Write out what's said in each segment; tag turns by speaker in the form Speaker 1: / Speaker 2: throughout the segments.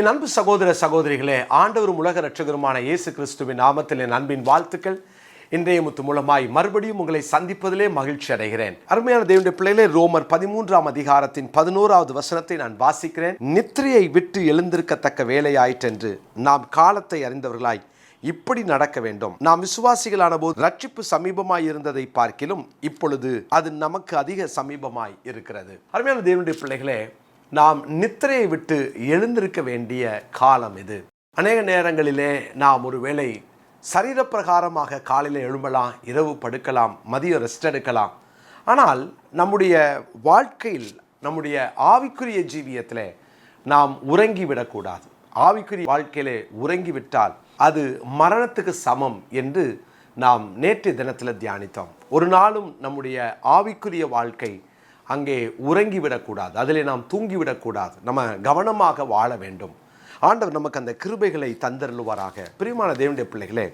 Speaker 1: என் அன்பு சகோதர சகோதரிகளே, ஆண்டவரும் உலக இரட்சகருமான இயேசு கிறிஸ்துவின் நாமத்தில் என் அன்பின் வாழ்த்துக்கள். இன்றைய முத்து மூலமாய் மறுபடியும் உங்களை சந்திப்பதிலே மகிழ்ச்சி அடைகிறேன். அருமையான தேவனுடைய பிள்ளைகளே, ரோமர் 13ஆம் அதிகாரத்தின் 11வது வசனத்தை நான் வாசிக்கிறேன். நித்திரையை விட்டு எழுந்திருக்கத்தக்க வேலையாயிற்றென்று நாம் காலத்தை அறிந்தவர்களாய் இப்படி நடக்க வேண்டும். நாம் விசுவாசிகளான போது ரட்சிப்பு சமீபமாய் இருந்ததை பார்க்கிலும் இப்பொழுது அது நமக்கு அதிக சமீபமாய் இருக்கிறது. அருமையான தேவனுடைய பிள்ளைகளே, நாம் நித்திரையை விட்டு எழுந்திருக்க வேண்டிய காலம் இது. அநேக நேரங்களிலே நாம் ஒருவேளை சரீரப்பிரகாரமாக காலையில் எழும்பலாம், இரவு படுக்கலாம், மதியம் ரெஸ்ட் எடுக்கலாம். ஆனால் நம்முடைய வாழ்க்கையில், நம்முடைய ஆவிக்குரிய ஜீவியத்தில் நாம் உறங்கிவிடக்கூடாது. ஆவிக்குரிய வாழ்க்கையிலே உறங்கிவிட்டால் அது மரணத்துக்கு சமம் என்று நாம் நேற்றைய தினத்தில் தியானித்தோம். ஒரு நாளும் நம்முடைய ஆவிக்குரிய வாழ்க்கை அங்கே உறங்கிவிடக்கூடாது, அதிலே நாம் தூங்கிவிடக்கூடாது. நம்ம கவனமாக வாழ வேண்டும். ஆண்டவர் நமக்கு அந்த கிருபைகளை தந்தருளுவாராக. பிரியமான தேவனுடைய பிள்ளைகளே,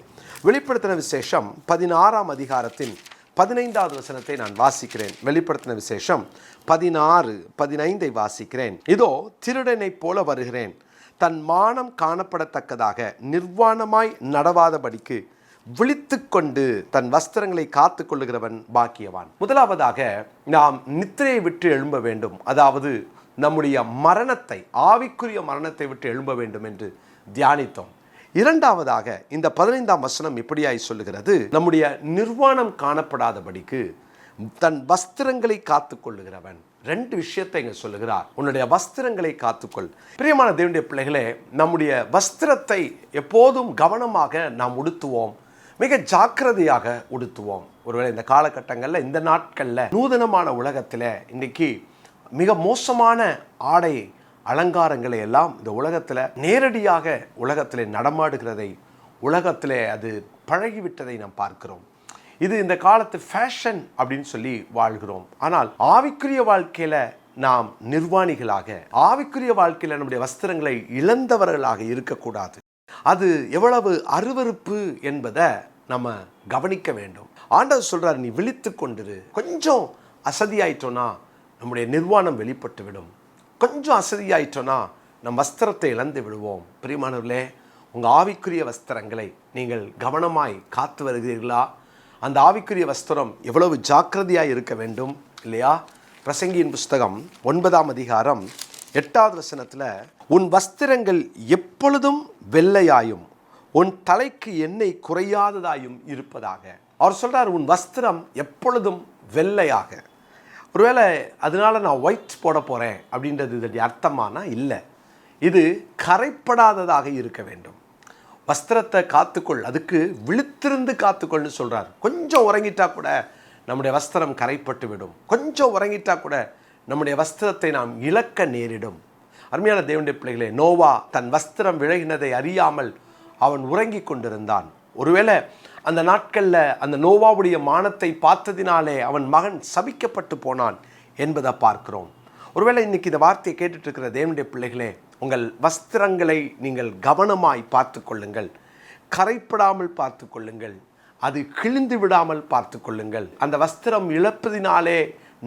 Speaker 1: வெளிப்படுத்தின விசேஷம் 16ஆம் அதிகாரத்தின் 15வது வசனத்தை நான் வாசிக்கிறேன். வெளிப்படுத்தின விசேஷம் 16:15 வாசிக்கிறேன். இதோ திருடனைப் போல வருகிறேன், தன் மானம் காணப்படத்தக்கதாக நிர்வாணமாய் நடவாதபடிக்கு விழித்து கொண்டு தன் வஸ்திரங்களை காத்து கொள்ளுகிறவன் பாக்கியவான். முதலாவதாக நாம் நித்திரையை விட்டு எழும்ப வேண்டும். அதாவது நம்முடைய மரணத்தை, ஆவிக்குரிய மரணத்தை விட்டு எழும்ப வேண்டும் என்று தியானித்தோம். இரண்டாவதாக இந்த 15ஆம் வசனம் இப்படியாய் சொல்லுகிறது, நம்முடைய நிர்வாணம் காணப்படாதபடிக்கு தன் வஸ்திரங்களை காத்து கொள்ளுகிறவன். ரெண்டு விஷயத்தை இங்க சொல்லுகிறார். உன்னுடைய வஸ்திரங்களை காத்துக்கொள். பிரியமான தேவனுடைய பிள்ளைகளே, நம்முடைய வஸ்திரத்தை எப்போதும் கவனமாக நாம் உடுத்துவோம், மிக ஜாக்கிரதையாக உடுத்துவோம். ஒருவேளை இந்த காலகட்டங்களில், இந்த நாட்களில், நூதனமான உலகத்தில் இன்றைக்கி மிக மோசமான ஆடை அலங்காரங்களை எல்லாம் இந்த உலகத்தில் நேரடியாக உலகத்தில் நடமாடுகிறதை, உலகத்தில் அது பழகிவிட்டதை நாம் பார்க்கிறோம். இது இந்த காலத்து ஃபேஷன் அப்படின்னு சொல்லி வாழ்கிறோம். ஆனால் ஆவிக்குரிய வாழ்க்கையில் நாம் நிர்வாணிகளாக, ஆவிக்குரிய வாழ்க்கையில் நம்முடைய வஸ்திரங்களை இழந்தவர்களாக இருக்கக்கூடாது. அது எவ்வளவு அருவருப்பு என்பதை நம்ம கவனிக்க வேண்டும். ஆண்டவர் சொல்றார், நீ விழித்து கொண்டிரு. கொஞ்சம் அசதியாயிட்டோன்னா நம்முடைய நிர்வாணம் வெளிப்பட்டு விடும். கொஞ்சம் அசதியாயிட்டோன்னா நம் வஸ்திரத்தை இழந்து விடுவோம். பிரியமானவர்களே, உங்கள் ஆவிக்குரிய வஸ்திரங்களை நீங்கள் கவனமாய் காத்து வருகிறீர்களா? அந்த ஆவிக்குரிய வஸ்திரம் எவ்வளவு ஜாக்கிரதையாக இருக்க வேண்டும் இல்லையா? பிரசங்கியின் புஸ்தகம் 9ஆம் அதிகாரம் 8வது வசனத்தில், உன் வஸ்திரங்கள் எப்பொழுதும் வெள்ளையாயும் உன் தலைக்கு எண்ணெய் குறையாததாயும் இருப்பதாக. அவர் சொல்றார், உன் வஸ்திரம் எப்பொழுதும் வெள்ளையாக. ஒருவேளை அதனால நான் ஒயிட் போட போறேன் அப்படின்றது இதனுடைய அர்த்தமானா இல்லை. இது கரைப்படாததாக இருக்க வேண்டும். வஸ்திரத்தை காத்துக்கொள், அதுக்கு விழித்திருந்து காத்துக்கொள்னு சொல்றார். கொஞ்சம் உறங்கிட்டா கூட நம்முடைய வஸ்திரம் கரைப்பட்டு விடும். கொஞ்சம் உறங்கிட்டா கூட நம்முடைய வஸ்திரத்தை நாம் இழக்க நேரிடும். அருமையான தேவனுடைய பிள்ளைகளே, நோவா தன் வஸ்திரம் விலகினதை அறியாமல் அவன் உறங்கி கொண்டிருந்தான். ஒருவேளை அந்த நாட்களில் அந்த நோவாவுடைய மானத்தை பார்த்ததினாலே அவன் மகன் சபிக்கப்பட்டு போனான் என்பதை பார்க்கிறோம். ஒருவேளை இன்னைக்கு இந்த வார்த்தையை கேட்டுட்டு இருக்கிற தேவனுடைய பிள்ளைகளே, உங்கள் வஸ்திரங்களை நீங்கள் கவனமாய் பார்த்து கொள்ளுங்கள். கரைப்படாமல் பார்த்து கொள்ளுங்கள். அது கிழிந்து விடாமல் பார்த்து கொள்ளுங்கள். அந்த வஸ்திரம் இழப்பதினாலே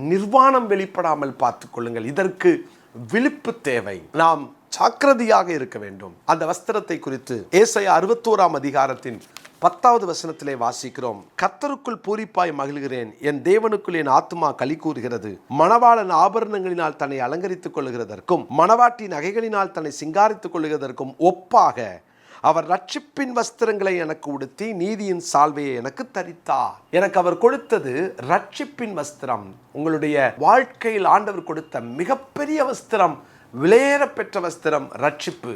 Speaker 1: நிர்வாணம் வெளிப்படாமல் பார்த்து கொள்ளுங்கள். இதற்கு விழிப்பு தேவை. நாம் ஜாக்கிரதையாக இருக்க வேண்டும். அந்த வஸ்திரத்தை குறித்து ஏசாயா 61ஆம் அதிகாரத்தின் 10வது வசனத்திலே வாசிக்கிறோம். கர்த்தருக்குள் பூரிப்பாய் மகிழ்கிறேன், என் தேவனுக்குள் என் ஆத்துமா களி கூறுகிறது. மணவாளன் ஆபரணங்களினால் தன்னை அலங்கரித்துக் கொள்ளுகிறதற்கும் மணவாட்டி நகைகளினால் தன்னை சிங்காரித்துக் கொள்ளுகிறதற்கும் ஒப்பாக அவர் ரட்சிப்பின் வஸ்திரங்களை எனக்கு உடுத்தி நீதியின் சால்வையை எனக்கு தரித்தார். எனக்கு அவர் கொடுத்தது ரட்சிப்பின் வஸ்திரம். உங்களுடைய வாழ்க்கையில் ஆண்டவர் கொடுத்த மிகப்பெரிய வஸ்திரம், விலையேற பெற்ற வஸ்திரம் ரட்சிப்பு.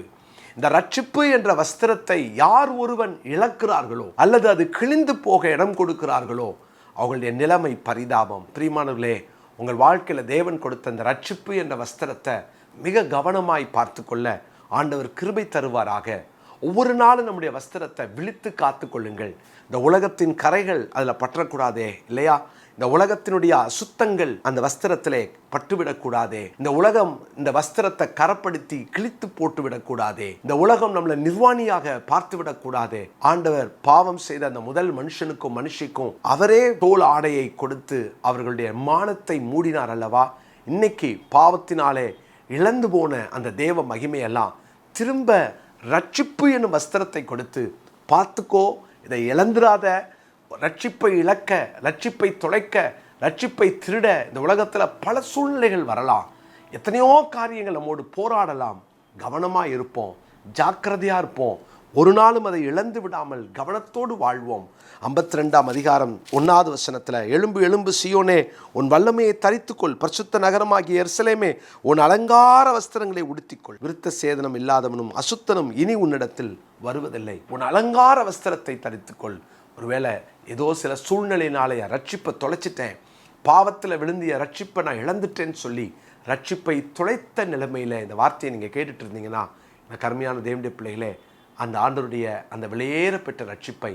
Speaker 1: இந்த ரட்சிப்பு என்ற வஸ்திரத்தை யார் ஒருவன் இழக்கிறார்களோ அல்லது அது கிழிந்து போக இடம் கொடுக்கிறார்களோ அவங்களுடைய நிலைமை பரிதாபம். பிரியமானவர்களே, உங்கள் வாழ்க்கையில் தேவன் கொடுத்த இந்த ரட்சிப்பு என்ற வஸ்திரத்தை மிக கவனமாய் பார்த்து கொள்ள ஆண்டவர் கிருபை தருவாராக. ஒவ்வொரு நாளும் நம்முடைய வஸ்திரத்தை விழித்து காத்து கொள்ளுங்கள். இந்த உலகத்தின் கரைகள் அதில் பற்றக்கூடாதே இல்லையா? இந்த உலகத்தினுடைய அசுத்தங்கள் அந்த வஸ்திரத்திலே பட்டுவிடக்கூடாதே. இந்த உலகம் இந்த வஸ்திரத்தை கரப்படுத்தி கிழித்து போட்டு விடக்கூடாதே. இந்த உலகம் நம்மளை நிர்வாணியாக பார்த்து விடக்கூடாதே. ஆண்டவர் பாவம் செய்த அந்த முதல் மனுஷனுக்கும் மனுஷிக்கும் அவரே தோல் ஆடையை கொடுத்து அவர்களுடைய மானத்தை மூடினார் அல்லவா? இன்னைக்கு பாவத்தினாலே இழந்து போன அந்த தேவ மகிமையெல்லாம் திரும்ப ரட்சிப்பு என்னும் வஸ்திரத்தை கொடுத்து, பார்த்துக்கோ, இதை இழந்துராத, ரட்சிப்பை இழக்க, ரட்சிப்பை தொலைக்க, ரட்சிப்பை திருட இந்த உலகத்தில் பல சூழ்நிலைகள் வரலாம். எத்தனையோ காரியங்கள் நம்மோடு போராடலாம். கவனமாக இருப்போம், ஜாக்கிரதையாக இருப்போம். ஒரு நாளும் அதை இழந்து விடாமல் கவனத்தோடு வாழ்வோம். 52ஆம் அதிகாரம் 1வது வசனத்தில், எழும்பு எழும்பு சீயோனே, உன் வல்லமையை தரித்துக்கொள், பரிசுத்த நகரமாகிய எருசலேமே, உன் அலங்கார வஸ்திரங்களை உடுத்திக்கொள், விருத்த சேதனம் இல்லாதவனும் அசுத்தனும் இனி உன்னிடத்தில் வருவதில்லை. உன் அலங்கார வஸ்திரத்தை தரித்துக்கொள். ஒருவேளை ஏதோ சில சூழ்நிலையினாலே ரட்சிப்பை தொலைச்சிட்டேன், பாவத்தில் விழுந்திய ரட்சிப்பை நான் இழந்துட்டேன்னு சொல்லி ரட்சிப்பை தொலைத்த நிலைமையில் இந்த வார்த்தையை நீங்கள் கேட்டுட்டு இருந்தீங்கன்னா, இந்த கருமையான தேவனுடைய பிள்ளைகளே, அந்த ஆண்டவருடைய அந்த வெளியேற பெற்ற ரட்சிப்பை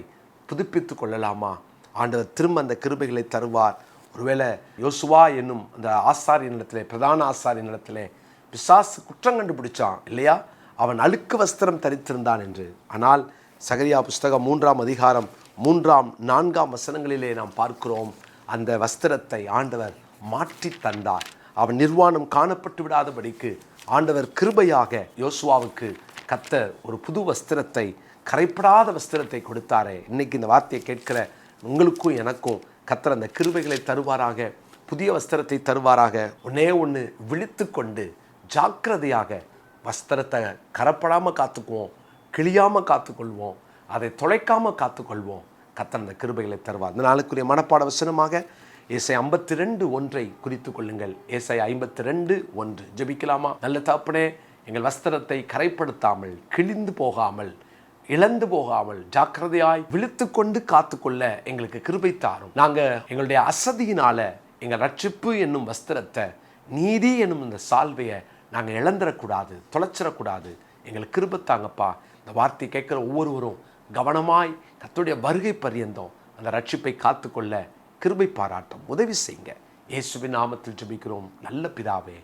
Speaker 1: புதுப்பித்து கொள்ளலாமா? ஆண்டவர் திரும்ப அந்த கிருபைகளை தருவார். ஒருவேளை யோசுவா என்னும் அந்த ஆசாரியனிடத்திலே, பிரதான ஆசாரியனிடத்திலே பிசாசு குற்றம் கண்டுபிடிச்சான் இல்லையா? அவன் அழுக்கு வஸ்திரம் தரித்திருந்தான் என்று. ஆனால் சகரியா புஸ்தகம் 3ஆம் அதிகாரம் 3ஆம் 4ஆம் வசனங்களிலே நாம் பார்க்கிறோம், அந்த வஸ்திரத்தை ஆண்டவர் மாற்றி தந்தார். அவன் நிர்வாணம் காணப்பட்டு விடாதபடிக்கு ஆண்டவர் கிருபையாக யோசுவாவுக்கு கர்த்தர் ஒரு புது வஸ்திரத்தை, கரைப்படாத வஸ்திரத்தை கொடுத்தாரே. இன்னைக்கு இந்த வார்த்தையை கேட்கிற உங்களுக்கும் எனக்கும் கர்த்தர் அந்த கிருபைகளை தருவாராக, புதிய வஸ்திரத்தை தருவாராக. ஒன்று விழித்து கொண்டு ஜாக்கிரதையாக வஸ்திரத்தை கரப்படாமல் காத்துக்குவோம், கிழியாமல் காத்துக்கொள்வோம், அதை தொலைக்காமல் காத்துக்கொள்வோம். கர்த்தர் அந்த கிருபைகளை தருவார். இந்த நாளுக்குரிய மனப்பாட வசனமாக ஏசாயா 52:1 குறித்து கொள்ளுங்கள். ஏசாயா 52:1 ஜெபிக்கலாமா? நல்ல தகப்பனே, எங்கள் வஸ்திரத்தை கரைப்படுத்தாமல், கிழிந்து போகாமல், இழந்து போகாமல் ஜாக்கிரதையாய் விழித்து கொண்டு காத்துக்கொள்ள எங்களுக்கு கிருபை தாரும். நாங்கள் எங்களுடைய அசதியினால எங்கள் ரட்சிப்பு என்னும் வஸ்திரத்தை, நீதி என்னும் இந்த சால்வையை நாங்கள் இழந்துடக்கூடாது, தொலைச்சிடக்கூடாது. எங்களுக்கு கிருபை தாங்கப்பா. இந்த வார்த்தை கேட்குற ஒவ்வொருவரும் கவனமாய் கர்த்தருடைய வருகை பரியந்தம் அந்த ரட்சிப்பை காத்துக்கொள்ள கிருபை பாராட்டும் உதவி செய்யுங்க. இயேசுவின் நாமத்தில் ஜெபிக்கிறோம் நல்ல பிதாவே,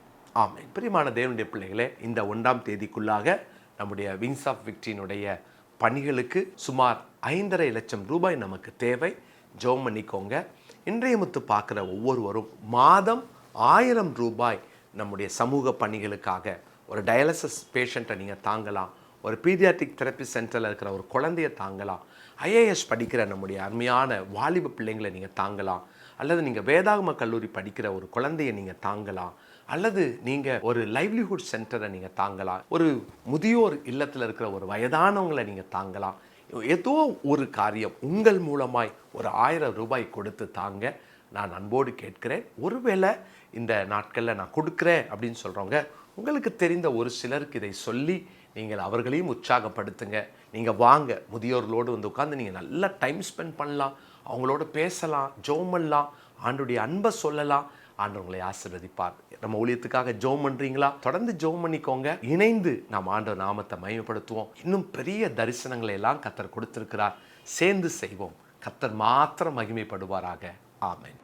Speaker 1: ஆமென். பிரியமான தேவனுடைய பிள்ளைகளே, இந்த 1ஆம் தேதிக்குள்ளாக நம்முடைய விங்ஸ் ஆஃப் விக்டரியினுடைய பணிகளுக்கு சுமார் 5.5 லட்சம் ரூபாய் நமக்கு தேவை. ஜெபம் பண்ணிக்கோங்க. இன்றைய முத்து பார்க்குற ஒவ்வொருவரும் மாதம் 1000 ரூபாய் நம்முடைய சமூக பணிகளுக்காக, ஒரு டயாலிசிஸ் பேஷண்ட்டை நீங்கள் தாங்கலாம், ஒரு பீடியாட்ரிக் தெரப்பி சென்டரில் இருக்கிற ஒரு குழந்தைய தாங்கலாம், IAS படிக்கிற நம்முடைய அருமையான வாலிப பிள்ளைங்களை நீங்கள் தாங்கலாம், அல்லது நீங்கள் வேதாகம கல்லூரி படிக்கிற ஒரு குழந்தையை நீங்கள் தாங்கலாம், அல்லது நீங்கள் ஒரு லைவ்லிஹுட் சென்டரை நீங்கள் தாங்கலாம், ஒரு முதியோர் இல்லத்தில் இருக்கிற ஒரு வயதானவங்களை நீங்கள் தாங்கலாம். ஏதோ ஒரு காரியம் உங்கள் மூலமாய் ஒரு 1000 ரூபாய் கொடுத்து தாங்க நான் அன்போடு கேட்கிறேன். ஒருவேளை இந்த நாட்களில் நான் கொடுக்குறேன் அப்படின்னு சொல்கிறவங்க, உங்களுக்கு தெரிந்த ஒரு சிலருக்கு இதை சொல்லி நீங்கள் அவர்களையும் உற்சாகப்படுத்துங்க. நீங்கள் வாங்க, முதியோர்களோடு வந்து உட்காந்து நீங்கள் நல்லா டைம் ஸ்பெண்ட் பண்ணலாம், அவங்களோட பேசலாம், ஜெபம் பண்ணலாம், ஆண்டவருடைய அன்பை சொல்லலாம். ஆண்டவர் உங்களை ஆசீர்வதிப்பார். நம்ம ஊழியத்துக்காக ஜெபம் பண்ணுறீங்களா? தொடர்ந்து ஜெபம் பண்ணிக்கோங்க. இணைந்து நாம் ஆண்டவர் நாமத்தை மகிமைப்படுத்துவோம். இன்னும் பெரிய தரிசனங்களை எல்லாம் கர்த்தர் கொடுத்திருக்கிறார். சேர்ந்து செய்வோம். கர்த்தர் மாத்திரம் மகிமைப்படுவாராக. ஆமென்.